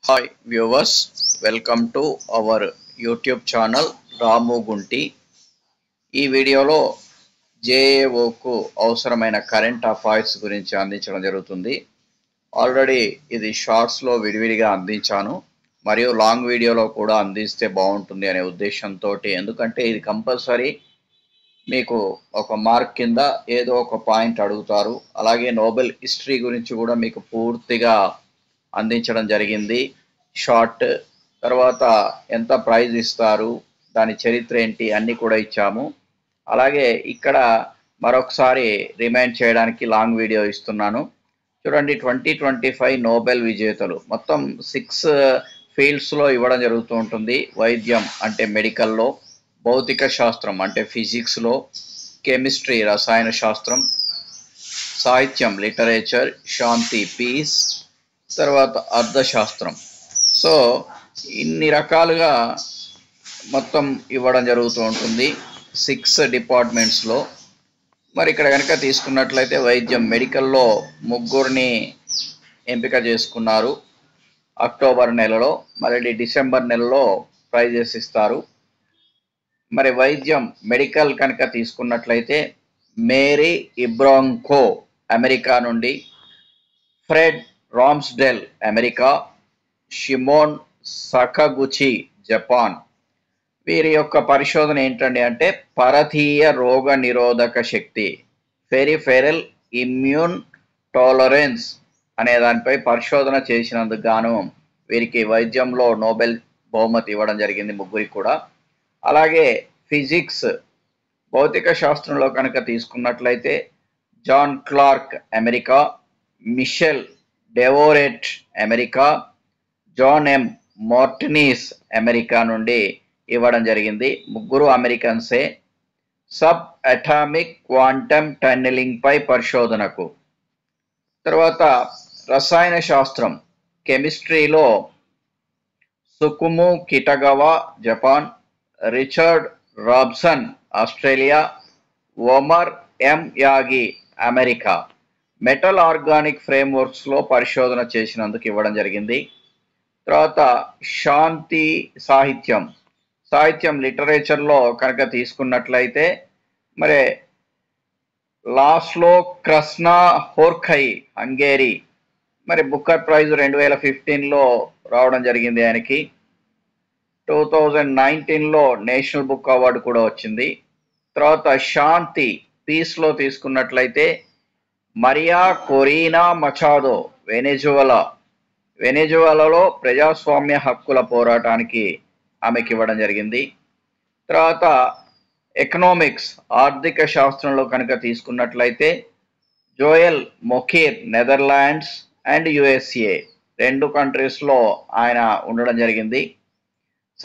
Hi viewers, welcome to our YouTube channel Ramu Gunti. ఈ వీడియోలో జేఏఓకు అవసరమైన కరెంట్ అఫైర్స్ గురించి అందించడం జరుగుతుంది. ఆల్రెడీ ఇది షార్ట్స్లో విడివిడిగా అందించాను మరియు లాంగ్ వీడియోలో కూడా అందిస్తే బాగుంటుంది అనే ఉద్దేశంతో, ఎందుకంటే ఇది కంపల్సరీ మీకు ఒక మార్క్ కింద ఏదో ఒక పాయింట్ అడుగుతారు. అలాగే నోబెల్ హిస్టరీ గురించి కూడా మీకు పూర్తిగా అందించడం జరిగింది. షార్ట్ తర్వాత ఎంత ప్రైజ్ ఇస్తారు, దాని చరిత్ర ఏంటి అన్నీ కూడా ఇచ్చాము. అలాగే ఇక్కడ మరొకసారి రిమైండ్ చేయడానికి లాంగ్ వీడియో ఇస్తున్నాను. చూడండి, 2025 నోబెల్ విజేతలు మొత్తం 6 ఫీల్డ్స్లో ఇవ్వడం జరుగుతూ ఉంటుంది. వైద్యం అంటే మెడికల్లో, భౌతిక శాస్త్రం అంటే ఫిజిక్స్లో, కెమిస్ట్రీ రసాయన శాస్త్రం, సాహిత్యం లిటరేచర్, శాంతి పీస్, తర్వాత అర్థశాస్త్రం. సో ఇన్ని రకాలుగా మొత్తం ఇవ్వడం జరుగుతూ ఉంటుంది 6 డిపార్ట్మెంట్స్లో. మరి ఇక్కడ కనుక తీసుకున్నట్లయితే వైద్యం మెడికల్లో 3 ఎంపిక చేసుకున్నారు అక్టోబర్ నెలలో, మళ్ళీ డిసెంబర్ నెలలో ప్రైజెస్ ఇస్తారు. మరి వైద్యం మెడికల్ కనుక తీసుకున్నట్లయితే మేరీ ఇబ్రాంకో అమెరికా నుండి, Fred Ramsdell America, Shimon Sakaguchi Japan. వీరి యొక్క పరిశోధన ఏంటండి అంటే పరథీయ రోగ నిరోధక శక్తి, పెరిఫెరల్ ఇమ్యూన్ టాలరెన్స్ అనే దానిపై పరిశోధన చేసినందుకు గాను వీరికి వైద్యంలో నోబెల్ బహుమతి ఇవ్వడం జరిగింది, ముగ్గురికి కూడా. అలాగే ఫిజిక్స్ భౌతిక శాస్త్రంలో కనుక తీసుకున్నట్లయితే John Clarke America, Michel Devoret America, John M Martinis America నుండి ఇవ్వడం జరిగింది. ముగ్గురు అమెరికన్సే. సబ్ అటామిక్ క్వాంటమ్ టన్నెలింగ్ పై పరిశోధనకు. తర్వాత రసాయన శాస్త్రం కెమిస్ట్రీలో Susumu Kitagawa Japan, Richard Robson Australia, Omar M Yaghi America. Metal organic ఫ్రేమ్వర్క్స్లో పరిశోధన చేసినందుకు ఇవ్వడం జరిగింది. తర్వాత శాంతి సాహిత్యం లిటరేచర్లో కనుక తీసుకున్నట్లయితే మరి లాస్లో క్రస్నా హోర్ఖై హంగేరీ, మరి బుక్కర్ ప్రైజ్ 2015లో రావడం జరిగింది ఆయనకి. 2019లో నేషనల్ బుక్ అవార్డు కూడా వచ్చింది. తర్వాత శాంతి పీస్లో తీసుకున్నట్లయితే మరియా కొరీనా మచాడో వెనెజువలాలో ప్రజాస్వామ్య హక్కుల పోరాటానికి ఆమెకి ఇవ్వడం జరిగింది. తర్వాత ఎకనామిక్స్ ఆర్థిక శాస్త్రంలో కనుక తీసుకున్నట్లయితే జోయల్ మొకీర్ నెదర్లాండ్స్ అండ్ USA 2 కంట్రీస్లో ఆయన ఉండడం జరిగింది.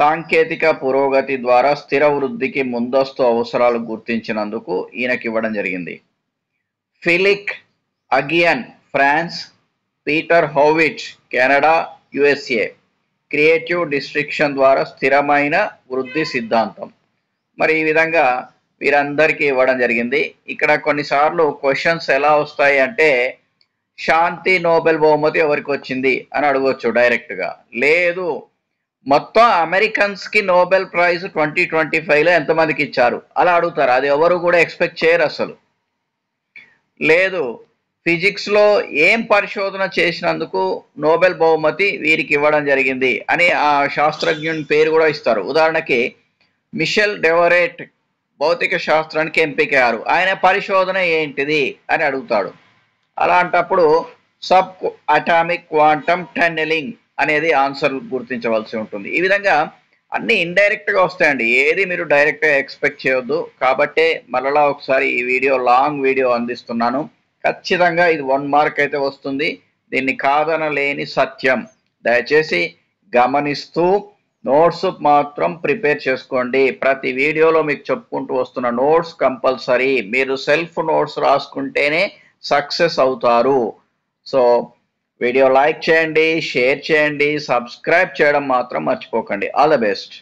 సాంకేతిక పురోగతి ద్వారా స్థిర వృద్ధికి ముందస్తు అవసరాలు గుర్తించినందుకు ఈయనకి ఇవ్వడం జరిగింది. Philippe Aghion France, Peter Howitt Canada USA creative destruction ద్వారా స్థిరమైన వృద్ధి సిద్ధాంతం. మరి ఈ విధంగా వీరందరికీ ఇవ్వడం జరిగింది. ఇక్కడ కొన్నిసార్లు క్వశ్చన్స్ ఎలా వస్తాయి అంటే శాంతి నోబెల్ బహుమతి ఎవరికి వచ్చింది అని అడగవచ్చు డైరెక్ట్గా. లేదు, మొత్తం అమెరికన్స్కి నోబెల్ ప్రైజ్ 2025లో ఎంతమందికి ఇచ్చారు అలా అడుగుతారు. అది ఎవరు కూడా ఎక్స్పెక్ట్ చేయరు అసలు. లేదు, ఫిజిక్స్లో ఏం పరిశోధన చేసినందుకు నోబెల్ బహుమతి వీరికి ఇవ్వడం జరిగింది అని ఆ శాస్త్రజ్ఞుని పేరు కూడా ఇస్తారు. ఉదాహరణకి మిషెల్ డెవోరెట్ భౌతిక శాస్త్రానికి ఎంపికయ్యారు, ఆయన పరిశోధన ఏంటిది అని అడుగుతాడు. అలాంటప్పుడు సబ్ అటామిక్ క్వాంటమ్ టన్నెలింగ్ అనేది ఆన్సర్ గుర్తించవలసి ఉంటుంది. ఈ విధంగా అన్నీ ఇండైరెక్ట్గా వస్తాయండి, ఏది మీరు డైరెక్ట్గా ఎక్స్పెక్ట్ చేయొద్దు. కాబట్టే మరలా ఒకసారి ఈ వీడియో లాంగ్ వీడియో అందిస్తున్నాను. ఖచ్చితంగా ఇది 1 మార్క్ అయితే వస్తుంది, దీన్ని కాదనలేని సత్యం. దయచేసి గమనిస్తూ నోట్స్ మాత్రం ప్రిపేర్ చేసుకోండి. ప్రతి వీడియోలో మీకు చెప్పుకుంటూ వస్తున్న నోట్స్ కంపల్సరీ. మీరు సెల్ఫ్ నోట్స్ రాసుకుంటేనే సక్సెస్ అవుతారు. సో వీడియో లైక్ చేయండి, షేర్ చేయండి, సబ్స్క్రైబ్ చేయడం మాత్రం మర్చిపోకండి. All the best.